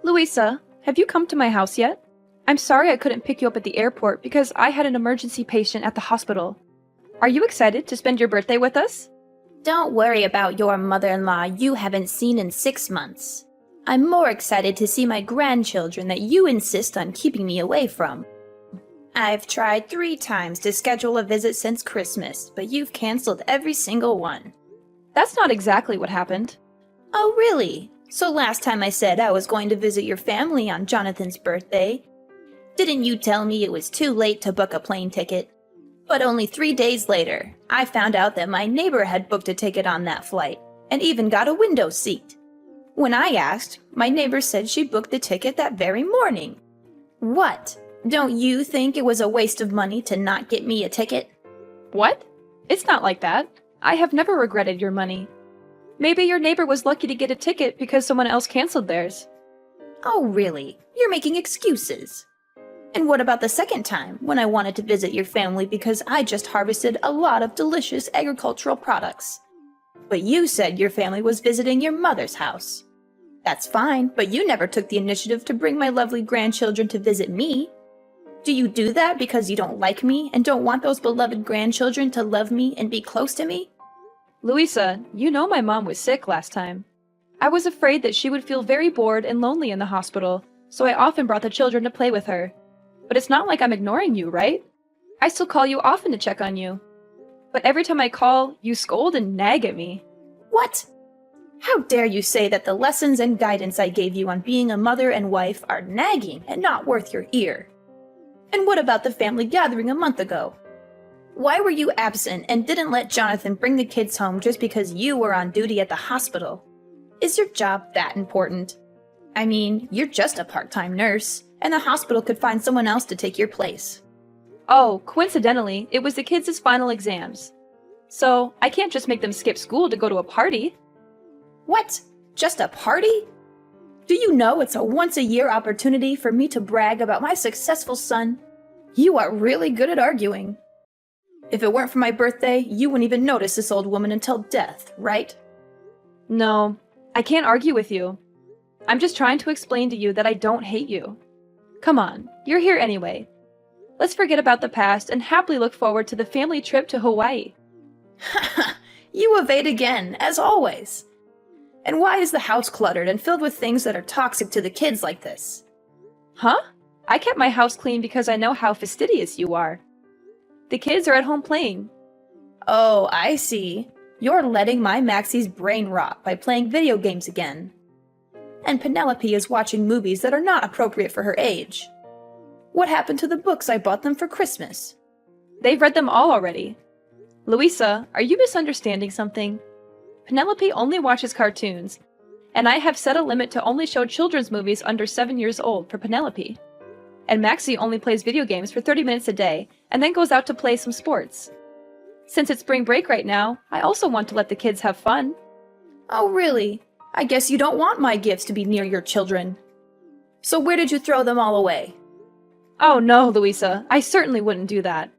Louisa, have you come to my house yet? I'm sorry I couldn't pick you up at the airport because I had an emergency patient at the hospital. Are you excited to spend your birthday with us? Don't worry about your mother-in-law you haven't seen in 6 months. I'm more excited to see my grandchildren that you insist on keeping me away from. I've tried 3 times to schedule a visit since Christmas, but you've canceled every single one. That's not exactly what happened. Oh, really? So last time I said I was going to visit your family on Jonathan's birthday, didn't you tell me it was too late to book a plane ticket? But only 3 days later, I found out that my neighbor had booked a ticket on that flight, and even got a window seat. When I asked, my neighbor said she booked the ticket that very morning. What? Don't you think it was a waste of money to not get me a ticket? What? It's not like that. I have never regretted your money. Maybe your neighbor was lucky to get a ticket because someone else canceled theirs. Oh, really? You're making excuses. And what about the second time, when I wanted to visit your family because I just harvested a lot of delicious agricultural products? But you said your family was visiting your mother's house. That's fine, but you never took the initiative to bring my lovely grandchildren to visit me. Do you do that because you don't like me and don't want those beloved grandchildren to love me and be close to me? Louisa, you know my mom was sick last time. I was afraid that she would feel very bored and lonely in the hospital, so I often brought the children to play with her. But it's not like I'm ignoring you, right? I still call you often to check on you. But every time I call, you scold and nag at me. What? How dare you say that the lessons and guidance I gave you on being a mother and wife are nagging and not worth your ear? And what about the family gathering a month ago? Why were you absent and didn't let Jonathan bring the kids home just because you were on duty at the hospital? Is your job that important? I mean, you're just a part-time nurse, and the hospital could find someone else to take your place. Oh, coincidentally, it was the kids' final exams. So, I can't just make them skip school to go to a party. What? Just a party? Do you know it's a once-a-year opportunity for me to brag about my successful son? You are really good at arguing. If it weren't for my birthday, you wouldn't even notice this old woman until death, right? No, I can't argue with you. I'm just trying to explain to you that I don't hate you. Come on, you're here anyway. Let's forget about the past and happily look forward to the family trip to Hawaii. You evade again, as always. And why is the house cluttered and filled with things that are toxic to the kids like this? Huh? I kept my house clean because I know how fastidious you are. The kids are at home playing. Oh, I see. You're letting my Maxie's brain rot by playing video games again. And Penelope is watching movies that are not appropriate for her age. What happened to the books I bought them for Christmas? They've read them all already. Louisa, are you misunderstanding something? Penelope only watches cartoons, and I have set a limit to only show children's movies under 7 years old for Penelope. And Maxie only plays video games for 30 minutes a day, and then goes out to play some sports. Since it's spring break right now, I also want to let the kids have fun. Oh, really? I guess you don't want my gifts to be near your children. So where did you throw them all away? Oh no, Louisa, I certainly wouldn't do that.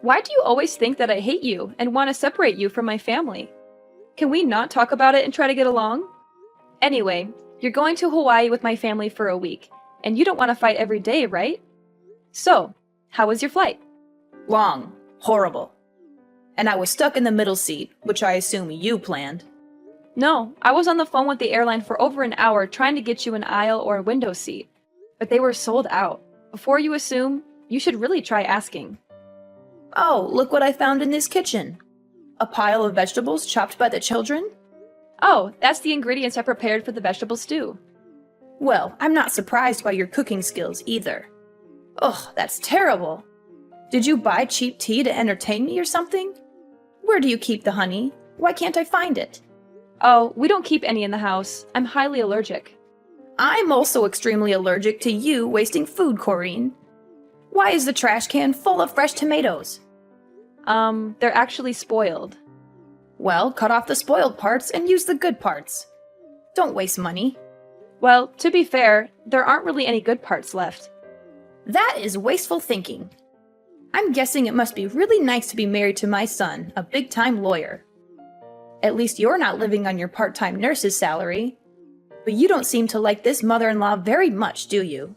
Why do you always think that I hate you and want to separate you from my family? Can we not talk about it and try to get along? Anyway, you're going to Hawaii with my family for a week, and you don't want to fight every day, right? So, how was your flight? Long. Horrible. And I was stuck in the middle seat, which I assume you planned. No, I was on the phone with the airline for over an hour trying to get you an aisle or a window seat, but they were sold out. Before you assume, you should really try asking. Oh, look what I found in this kitchen. A pile of vegetables chopped by the children? Oh, that's the ingredients I prepared for the vegetable stew. Well, I'm not surprised by your cooking skills either. Ugh, that's terrible. Did you buy cheap tea to entertain me or something? Where do you keep the honey? Why can't I find it? Oh, we don't keep any in the house. I'm highly allergic. I'm also extremely allergic to you wasting food, Corinne. Why is the trash can full of fresh tomatoes? They're actually spoiled. Well, cut off the spoiled parts and use the good parts. Don't waste money. Well, to be fair, there aren't really any good parts left. That is wasteful thinking. I'm guessing it must be really nice to be married to my son, a big-time lawyer. At least you're not living on your part-time nurse's salary. But you don't seem to like this mother-in-law very much, do you?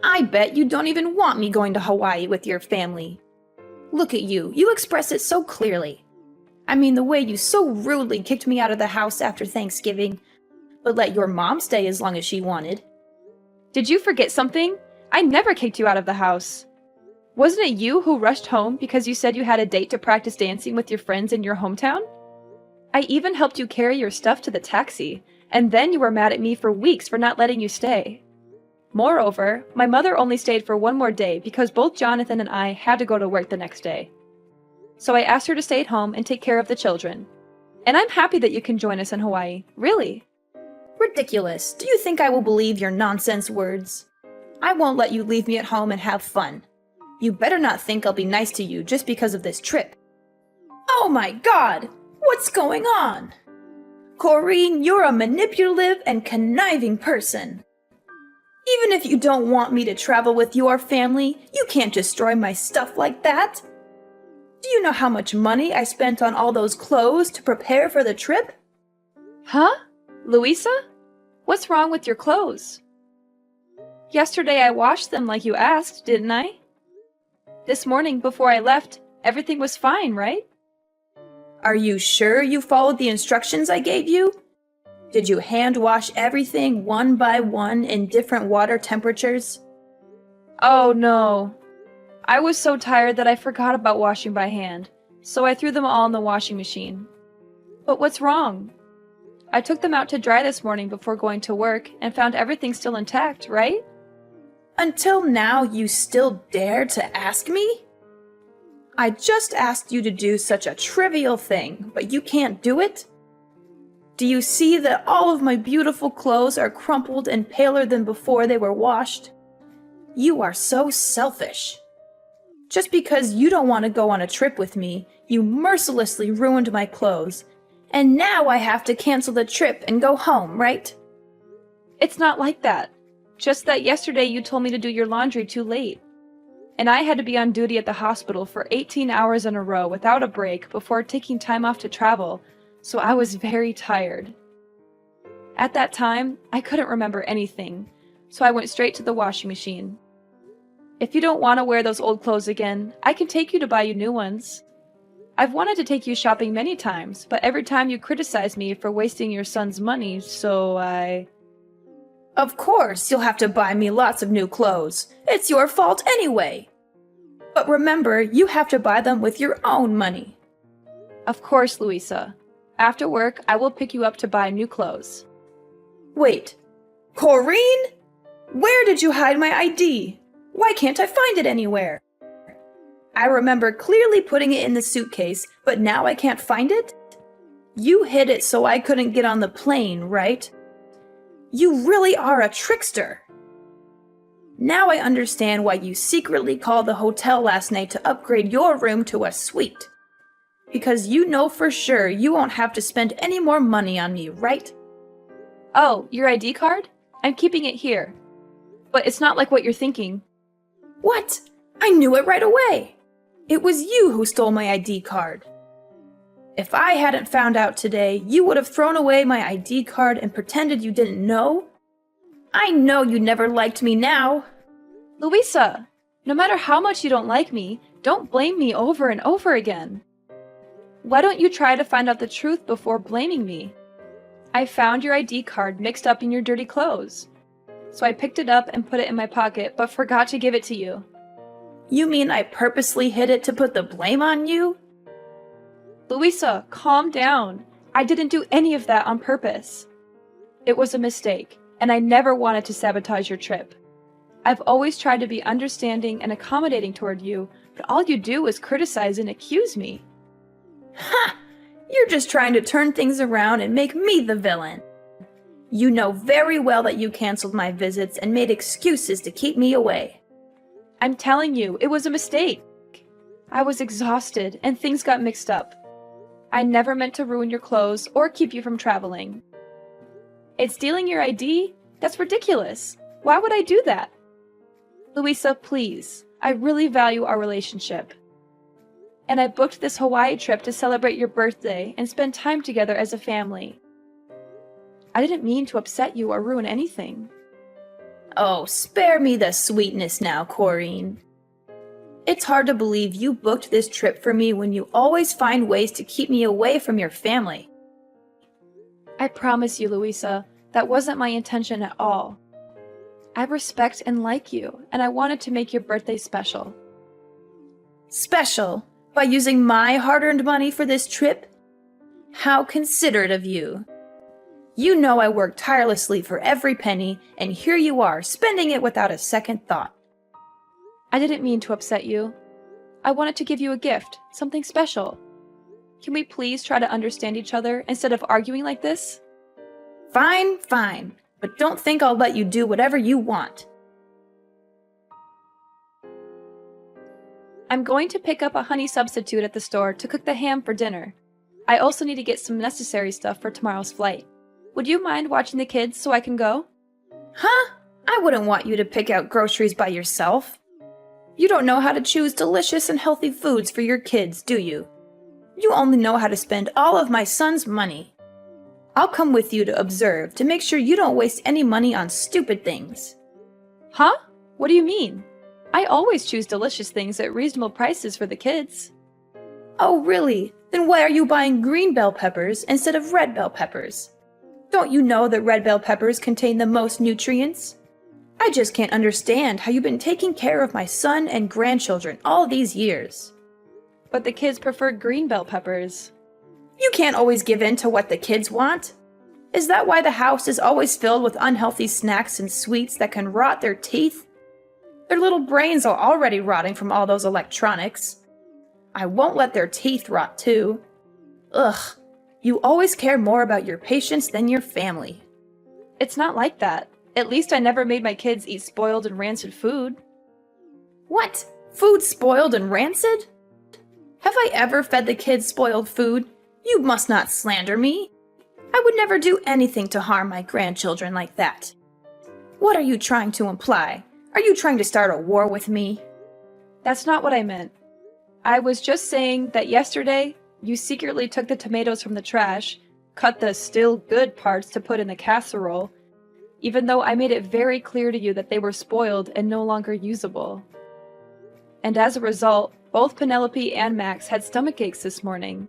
I bet you don't even want me going to Hawaii with your family. Look at you, you express it so clearly. I mean, the way you so rudely kicked me out of the house after Thanksgiving, but let your mom stay as long as she wanted. Did you forget something? I never kicked you out of the house. Wasn't it you who rushed home because you said you had a date to practice dancing with your friends in your hometown? I even helped you carry your stuff to the taxi, and then you were mad at me for weeks for not letting you stay. Moreover, my mother only stayed for one more day because both Jonathan and I had to go to work the next day. So I asked her to stay at home and take care of the children. And I'm happy that you can join us in Hawaii, really. Ridiculous. Do you think I will believe your nonsense words? I won't let you leave me at home and have fun. You better not think I'll be nice to you just because of this trip. Oh my God! What's going on? Corrine, you're a manipulative and conniving person. Even if you don't want me to travel with your family, you can't destroy my stuff like that. Do you know how much money I spent on all those clothes to prepare for the trip? Huh? Louisa? What's wrong with your clothes? Yesterday I washed them like you asked, didn't I? This morning before I left, everything was fine, right? Are you sure you followed the instructions I gave you? Did you hand wash everything one by one in different water temperatures? Oh no. I was so tired that I forgot about washing by hand, so I threw them all in the washing machine. But what's wrong? I took them out to dry this morning before going to work and found everything still intact, right? Until now, you still dare to ask me? I just asked you to do such a trivial thing, but you can't do it? Do you see that all of my beautiful clothes are crumpled and paler than before they were washed? You are so selfish. Just because you don't want to go on a trip with me, you mercilessly ruined my clothes. And now I have to cancel the trip and go home, right? It's not like that. Just that yesterday you told me to do your laundry too late. And I had to be on duty at the hospital for 18 hours in a row without a break before taking time off to travel, so I was very tired. At that time, I couldn't remember anything, so I went straight to the washing machine. If you don't want to wear those old clothes again, I can take you to buy you new ones. I've wanted to take you shopping many times, but every time you criticize me for wasting your son's money, so I... Of course, you'll have to buy me lots of new clothes. It's your fault anyway. But remember, you have to buy them with your own money. Of course, Louisa. After work, I will pick you up to buy new clothes. Wait, Corrine? Where did you hide my ID? Why can't I find it anywhere? I remember clearly putting it in the suitcase, but now I can't find it? You hid it so I couldn't get on the plane, right? You really are a trickster. Now I understand why you secretly called the hotel last night to upgrade your room to a suite. Because you know for sure you won't have to spend any more money on me, right? Oh, your ID card? I'm keeping it here. But it's not like what you're thinking. What? I knew it right away. It was you who stole my ID card. If I hadn't found out today, you would have thrown away my ID card and pretended you didn't know. I know you never liked me now. Louisa, no matter how much you don't like me, don't blame me over and over again. Why don't you try to find out the truth before blaming me? I found your ID card mixed up in your dirty clothes. So I picked it up and put it in my pocket, but forgot to give it to you. You mean I purposely hid it to put the blame on you? Louisa, calm down. I didn't do any of that on purpose. It was a mistake, and I never wanted to sabotage your trip. I've always tried to be understanding and accommodating toward you, but all you do is criticize and accuse me. Ha! You're just trying to turn things around and make me the villain. You know very well that you canceled my visits and made excuses to keep me away. I'm telling you, it was a mistake. I was exhausted, and things got mixed up. I never meant to ruin your clothes or keep you from traveling. It's stealing your ID? That's ridiculous. Why would I do that? Louisa, please. I really value our relationship. And I booked this Hawaii trip to celebrate your birthday and spend time together as a family. I didn't mean to upset you or ruin anything. Oh, spare me the sweetness now, Corrine. It's hard to believe you booked this trip for me when you always find ways to keep me away from your family. I promise you, Louisa, that wasn't my intention at all. I respect and like you, and I wanted to make your birthday special. Special? By using my hard-earned money for this trip? How considerate of you. You know I worked tirelessly for every penny, and here you are, spending it without a second thought. I didn't mean to upset you. I wanted to give you a gift, something special. Can we please try to understand each other instead of arguing like this? Fine, fine, but don't think I'll let you do whatever you want. I'm going to pick up a honey substitute at the store to cook the ham for dinner. I also need to get some necessary stuff for tomorrow's flight. Would you mind watching the kids so I can go? Huh? I wouldn't want you to pick out groceries by yourself. You don't know how to choose delicious and healthy foods for your kids, do you? You only know how to spend all of my son's money. I'll come with you to observe to make sure you don't waste any money on stupid things. Huh? What do you mean? I always choose delicious things at reasonable prices for the kids. Oh, really? Then why are you buying green bell peppers instead of red bell peppers? Don't you know that red bell peppers contain the most nutrients? I just can't understand how you've been taking care of my son and grandchildren all these years. But the kids prefer green bell peppers. You can't always give in to what the kids want. Is that why the house is always filled with unhealthy snacks and sweets that can rot their teeth? Their little brains are already rotting from all those electronics. I won't let their teeth rot too. Ugh, you always care more about your patients than your family. It's not like that. At least I never made my kids eat spoiled and rancid food. What? Food spoiled and rancid? Have I ever fed the kids spoiled food? You must not slander me. I would never do anything to harm my grandchildren like that. What are you trying to imply? Are you trying to start a war with me? That's not what I meant. I was just saying that yesterday, you secretly took the tomatoes from the trash, cut the still good parts to put in the casserole, even though I made it very clear to you that they were spoiled and no longer usable. And as a result, both Penelope and Max had stomach aches this morning.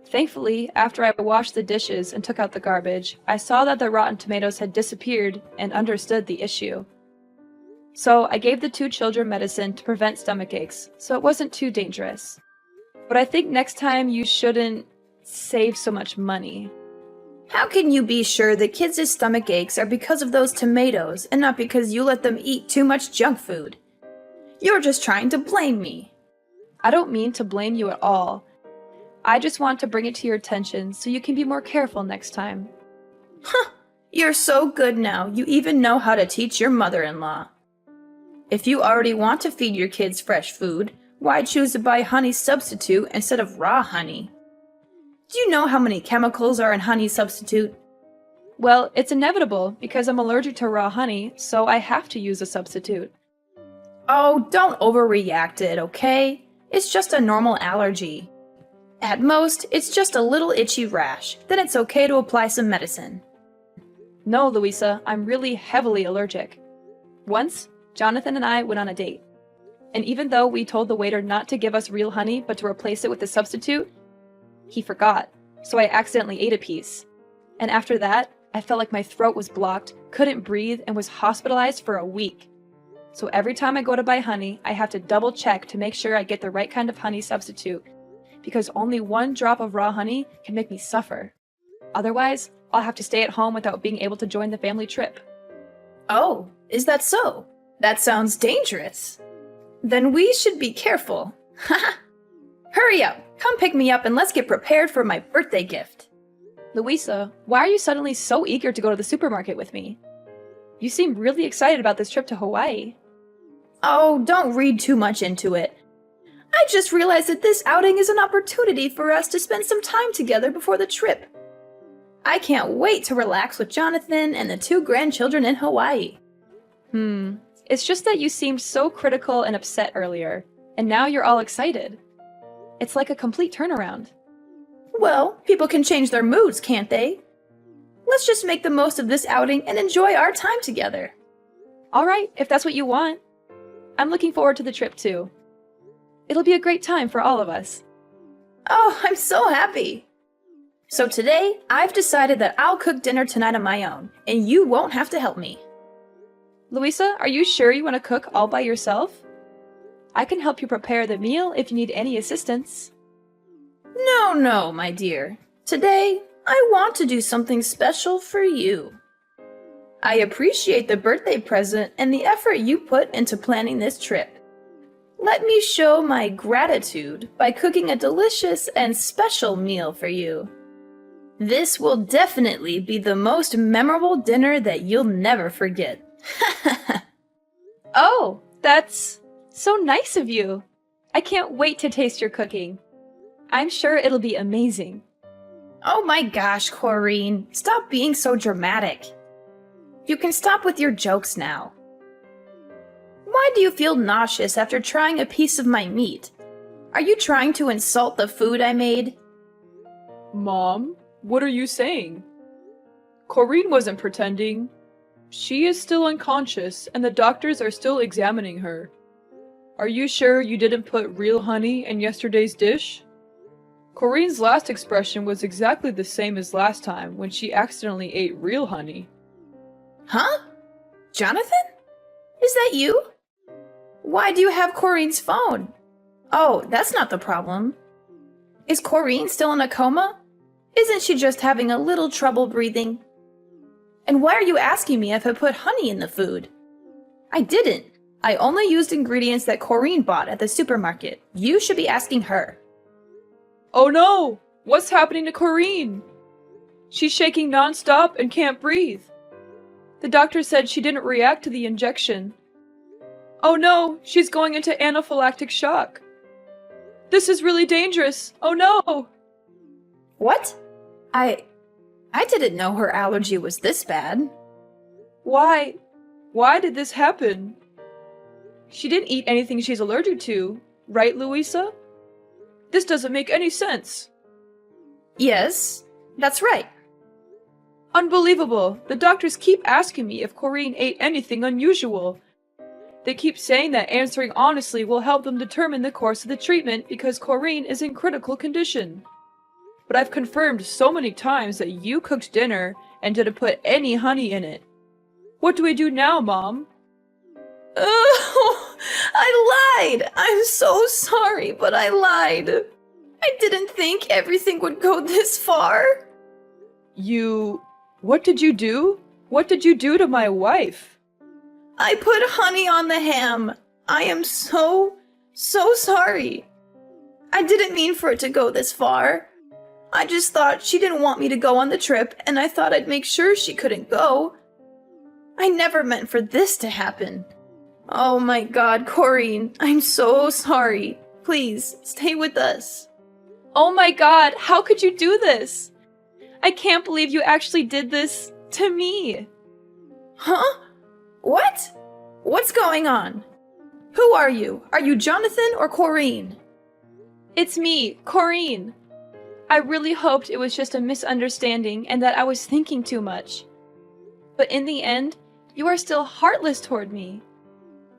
Thankfully, after I washed the dishes and took out the garbage, I saw that the rotten tomatoes had disappeared and understood the issue. So I gave the two children medicine to prevent stomach aches, so it wasn't too dangerous. But I think next time you shouldn't save so much money. How can you be sure the kids' stomach aches are because of those tomatoes and not because you let them eat too much junk food? You're just trying to blame me. I don't mean to blame you at all. I just want to bring it to your attention so you can be more careful next time. Huh, you're so good now, you even know how to teach your mother-in-law. If you already want to feed your kids fresh food, why choose to buy honey substitute instead of raw honey? Do you know how many chemicals are in honey substitute? Well, it's inevitable because I'm allergic to raw honey, so I have to use a substitute. Oh, don't overreact it, okay? It's just a normal allergy. At most, it's just a little itchy rash. Then it's okay to apply some medicine. No, Louisa, I'm really heavily allergic. Once, Jonathan and I went on a date. And even though we told the waiter not to give us real honey but to replace it with a substitute, he forgot, so I accidentally ate a piece. And after that, I felt like my throat was blocked, couldn't breathe, and was hospitalized for a week. So every time I go to buy honey, I have to double check to make sure I get the right kind of honey substitute, because only one drop of raw honey can make me suffer. Otherwise, I'll have to stay at home without being able to join the family trip. Oh, is that so? That sounds dangerous. Then we should be careful. Haha! Hurry up! Come pick me up and let's get prepared for my birthday gift. Louisa, why are you suddenly so eager to go to the supermarket with me? You seem really excited about this trip to Hawaii. Oh, don't read too much into it. I just realized that this outing is an opportunity for us to spend some time together before the trip. I can't wait to relax with Jonathan and the two grandchildren in Hawaii. It's just that you seemed so critical and upset earlier, and now you're all excited. It's like a complete turnaround. Well, people can change their moods, can't they? Let's just make the most of this outing and enjoy our time together. Alright, if that's what you want. I'm looking forward to the trip too. It'll be a great time for all of us. Oh, I'm so happy. So today, I've decided that I'll cook dinner tonight on my own, and you won't have to help me. Louisa, are you sure you want to cook all by yourself? I can help you prepare the meal if you need any assistance. No, my dear. Today, I want to do something special for you. I appreciate the birthday present and the effort you put into planning this trip. Let me show my gratitude by cooking a delicious and special meal for you. This will definitely be the most memorable dinner that you'll never forget. Oh, that's so nice of you. I can't wait to taste your cooking. I'm sure it'll be amazing. Oh my gosh, Corrine, stop being so dramatic. You can stop with your jokes now. Why do you feel nauseous after trying a piece of my meat? Are you trying to insult the food I made? Mom, what are you saying? Corrine wasn't pretending. She is still unconscious, and the doctors are still examining her. Are you sure you didn't put real honey in yesterday's dish? Corrine's last expression was exactly the same as last time when she accidentally ate real honey. Huh? Jonathan? Is that you? Why do you have Corrine's phone? Oh, that's not the problem. Is Corrine still in a coma? Isn't she just having a little trouble breathing? And why are you asking me if I put honey in the food? I didn't. I only used ingredients that Corrine bought at the supermarket. You should be asking her. Oh no! What's happening to Corrine? She's shaking non-stop and can't breathe. The doctor said she didn't react to the injection. Oh no, she's going into anaphylactic shock. This is really dangerous. Oh no! What? I didn't know her allergy was this bad. Why? Why did this happen? She didn't eat anything she's allergic to, right, Louisa? This doesn't make any sense. Yes, that's right. Unbelievable. The doctors keep asking me if Corrine ate anything unusual. They keep saying that answering honestly will help them determine the course of the treatment because Corrine is in critical condition. But I've confirmed so many times that you cooked dinner and didn't put any honey in it. What do we do now, Mom? Oh, I lied! I'm so sorry, but I lied. I didn't think everything would go this far. What did you do? What did you do to my wife? I put honey on the ham. I am so sorry. I didn't mean for it to go this far. I just thought she didn't want me to go on the trip, and I thought I'd make sure she couldn't go. I never meant for this to happen. Oh my God, Corrine, I'm so sorry. Please, stay with us. Oh my god, how could you do this? I can't believe you actually did this to me. Huh? What? What's going on? Who are you? Are you Jonathan or Corrine? It's me, Corrine. I really hoped it was just a misunderstanding and that I was thinking too much. But in the end, you are still heartless toward me.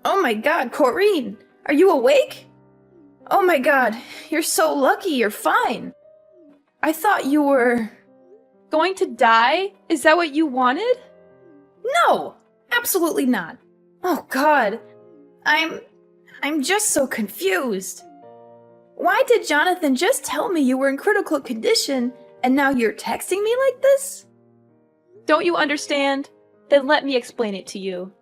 Oh my God, Corrine! Are you awake? Oh my God, you're so lucky you're fine. I thought you were... Going to die? Is that what you wanted? No! Absolutely not. Oh God. I'm just so confused. Why did Jonathan just tell me you were in critical condition and now you're texting me like this? Don't you understand? Then let me explain it to you.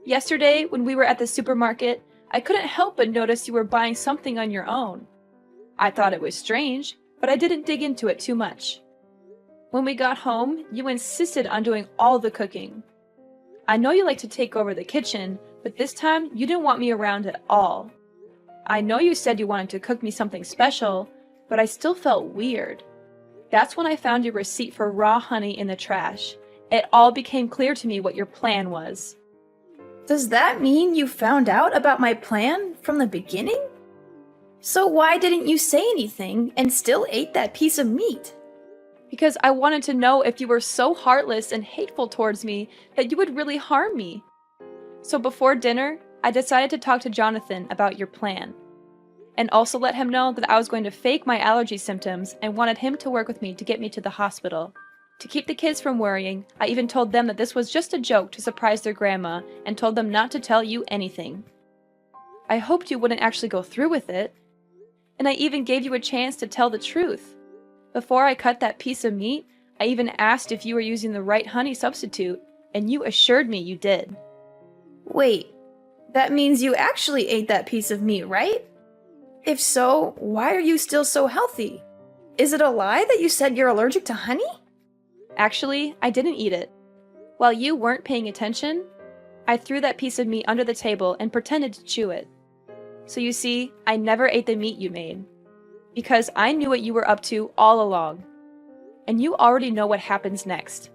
Yesterday, when we were at the supermarket, I couldn't help but notice you were buying something on your own. I thought it was strange, but I didn't dig into it too much. When we got home, you insisted on doing all the cooking. I know you like to take over the kitchen, but this time you didn't want me around at all. I know you said you wanted to cook me something special, but I still felt weird. That's when I found your receipt for raw honey in the trash. It all became clear to me what your plan was. Does that mean you found out about my plan from the beginning? So why didn't you say anything and still ate that piece of meat? Because I wanted to know if you were so heartless and hateful towards me that you would really harm me. So before dinner, I decided to talk to Jonathan about your plan. And also let him know that I was going to fake my allergy symptoms and wanted him to work with me to get me to the hospital. To keep the kids from worrying, I even told them that this was just a joke to surprise their grandma and told them not to tell you anything. I hoped you wouldn't actually go through with it. And I even gave you a chance to tell the truth. Before I cut that piece of meat, I even asked if you were using the right honey substitute, and you assured me you did. Wait, that means you actually ate that piece of meat, right? If so, why are you still so healthy? Is it a lie that you said you're allergic to honey? Actually, I didn't eat it. While you weren't paying attention, I threw that piece of meat under the table and pretended to chew it. So you see, I never ate the meat you made. Because I knew what you were up to all along. And you already know what happens next.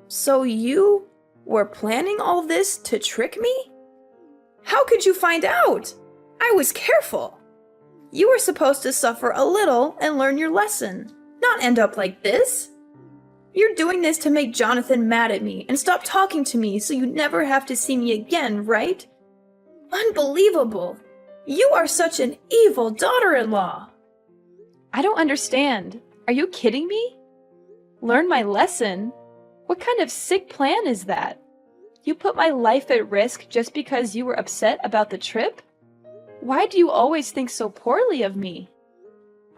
So you were planning all this to trick me? How could you find out? I was careful. You were supposed to suffer a little and learn your lesson, not end up like this. You're doing this to make Jonathan mad at me and stop talking to me so you never have to see me again, right? Unbelievable! You are such an evil daughter-in-law! I don't understand. Are you kidding me? Learn my lesson? What kind of sick plan is that? You put my life at risk just because you were upset about the trip? Why do you always think so poorly of me?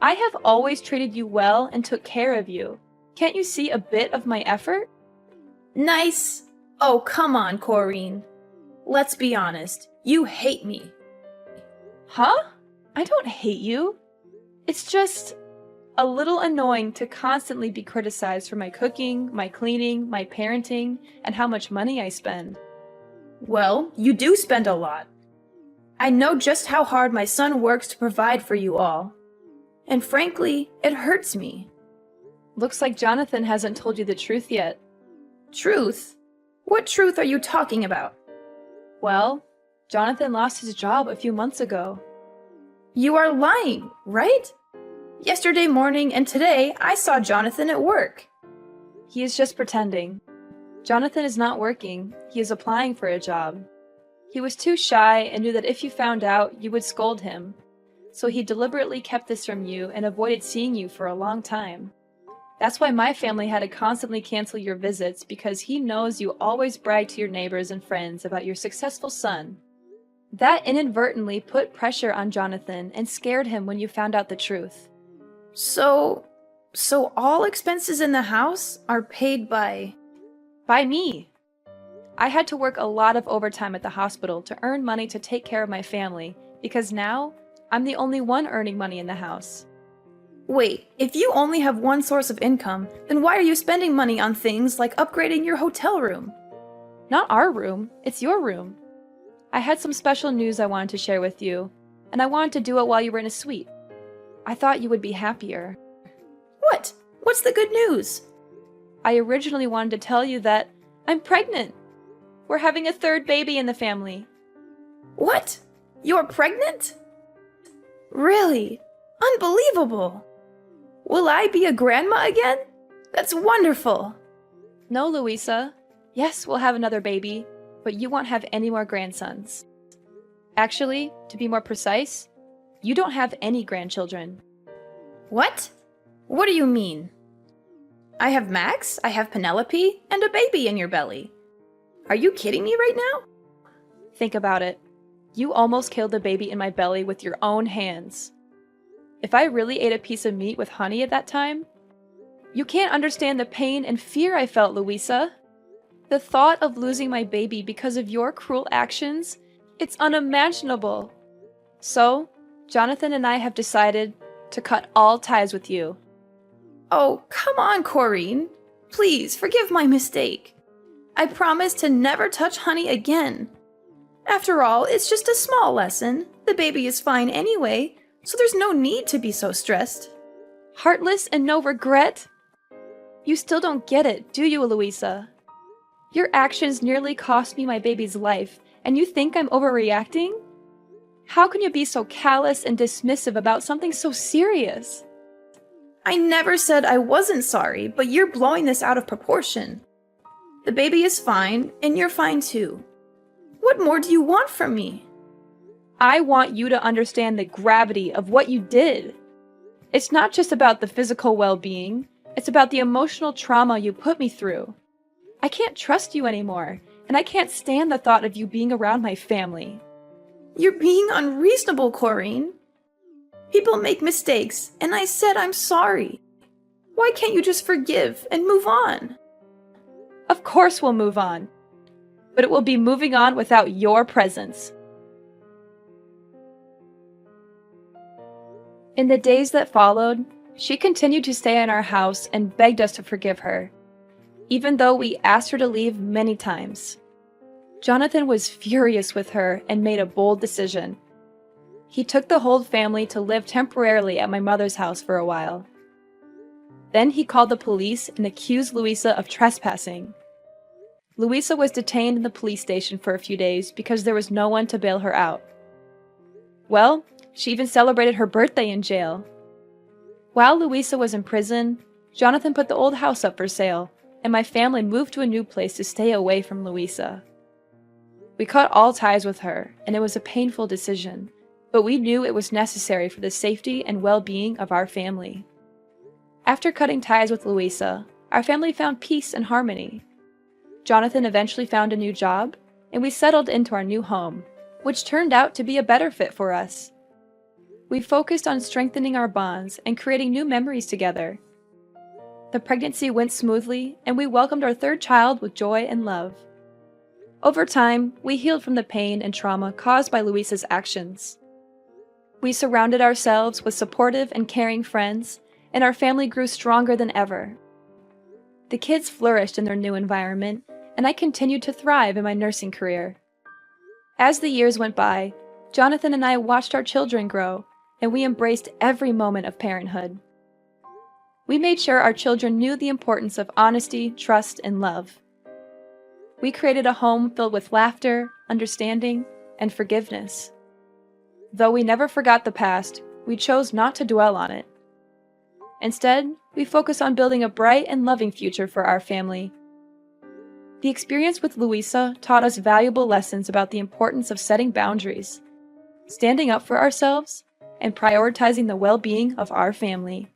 I have always treated you well and took care of you. Can't you see a bit of my effort? Nice. Oh, come on, Corrine. Let's be honest. You hate me. Huh? I don't hate you. It's just a little annoying to constantly be criticized for my cooking, my cleaning, my parenting, and how much money I spend. Well, you do spend a lot. I know just how hard my son works to provide for you all. And frankly, it hurts me. Looks like Jonathan hasn't told you the truth yet. Truth? What truth are you talking about? Well, Jonathan lost his job a few months ago. You are lying, right? Yesterday morning and today, I saw Jonathan at work. He is just pretending. Jonathan is not working. He is applying for a job. He was too shy and knew that if you found out, you would scold him. So he deliberately kept this from you and avoided seeing you for a long time. That's why my family had to constantly cancel your visits, because he knows you always brag to your neighbors and friends about your successful son. That inadvertently put pressure on Jonathan and scared him when you found out the truth. So all expenses in the house are paid by me. I had to work a lot of overtime at the hospital to earn money to take care of my family, because now I'm the only one earning money in the house. Wait, if you only have one source of income, then why are you spending money on things like upgrading your hotel room? Not our room, it's your room. I had some special news I wanted to share with you, and I wanted to do it while you were in a suite. I thought you would be happier. What? What's the good news? I originally wanted to tell you that I'm pregnant. We're having a third baby in the family. What? You're pregnant? Really? Unbelievable! Will I be a grandma again? That's wonderful! No, Louisa. Yes, we'll have another baby, but you won't have any more grandsons. Actually, to be more precise, you don't have any grandchildren. What? What do you mean? I have Max, I have Penelope, and a baby in your belly. Are you kidding me right now? Think about it. You almost killed the baby in my belly with your own hands. If I really ate a piece of meat with honey at that time, you can't understand the pain and fear I felt, Louisa. The thought of losing my baby because of your cruel actions, it's unimaginable. So, Jonathan and I have decided to cut all ties with you. Oh, come on, Corrine. Please, forgive my mistake. I promise to never touch honey again. After all, it's just a small lesson. The baby is fine anyway, so there's no need to be so stressed. Heartless and no regret? You still don't get it, do you, Louisa? Your actions nearly cost me my baby's life, and you think I'm overreacting? How can you be so callous and dismissive about something so serious? I never said I wasn't sorry, but you're blowing this out of proportion. The baby is fine, and you're fine too. What more do you want from me? I want you to understand the gravity of what you did. It's not just about the physical well-being, it's about the emotional trauma you put me through. I can't trust you anymore, and I can't stand the thought of you being around my family. You're being unreasonable, Corrine. People make mistakes, and I said I'm sorry. Why can't you just forgive and move on? Of course we'll move on, but it will be moving on without your presence. In the days that followed, she continued to stay in our house and begged us to forgive her, even though we asked her to leave many times. Jonathan was furious with her and made a bold decision. He took the whole family to live temporarily at my mother's house for a while. Then he called the police and accused Louisa of trespassing. Louisa was detained in the police station for a few days because there was no one to bail her out. Well, she even celebrated her birthday in jail. While Louisa was in prison, Jonathan put the old house up for sale, and my family moved to a new place to stay away from Louisa. We cut all ties with her, and it was a painful decision, but we knew it was necessary for the safety and well-being of our family. After cutting ties with Louisa, our family found peace and harmony. Jonathan eventually found a new job, and we settled into our new home, which turned out to be a better fit for us. We focused on strengthening our bonds and creating new memories together. The pregnancy went smoothly, and we welcomed our third child with joy and love. Over time, we healed from the pain and trauma caused by Louisa's actions. We surrounded ourselves with supportive and caring friends, and our family grew stronger than ever. The kids flourished in their new environment, and I continued to thrive in my nursing career. As the years went by, Jonathan and I watched our children grow, and we embraced every moment of parenthood. We made sure our children knew the importance of honesty, trust, and love. We created a home filled with laughter, understanding, and forgiveness. Though we never forgot the past, we chose not to dwell on it. Instead, we focused on building a bright and loving future for our family. The experience with Louisa taught us valuable lessons about the importance of setting boundaries, standing up for ourselves, and prioritizing the well-being of our family.